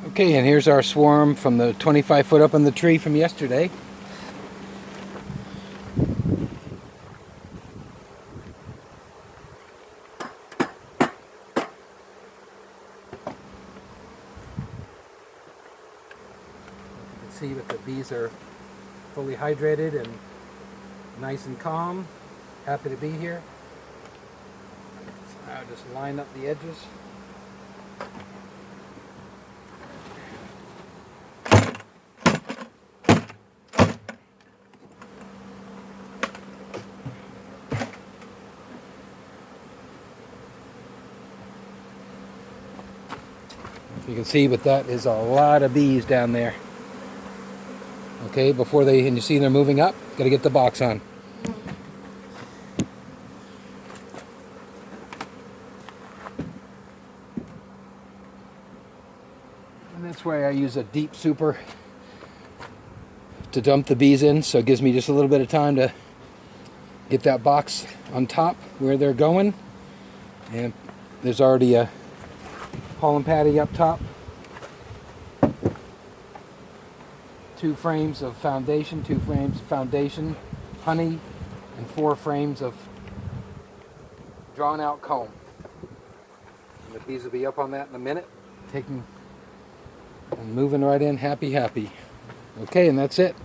Okay, and here's our swarm from the 25 foot up in the tree from yesterday. You can see that the bees are fully hydrated and nice and calm. Happy to be here. So now just line up the edges. You can see, but that is a lot of bees down there. Okay, before they, and you see they're moving up, got to get the box on. And that's why I use a deep super to dump the bees in, so it gives me just a little bit of time to get that box on top where they're going. And there's already a pollen patty up top. 2 frames of foundation, 2 frames of foundation, honey, and 4 frames of drawn out comb. And the bees will be up on that in a minute, taking and moving right in, happy. Okay, and that's it.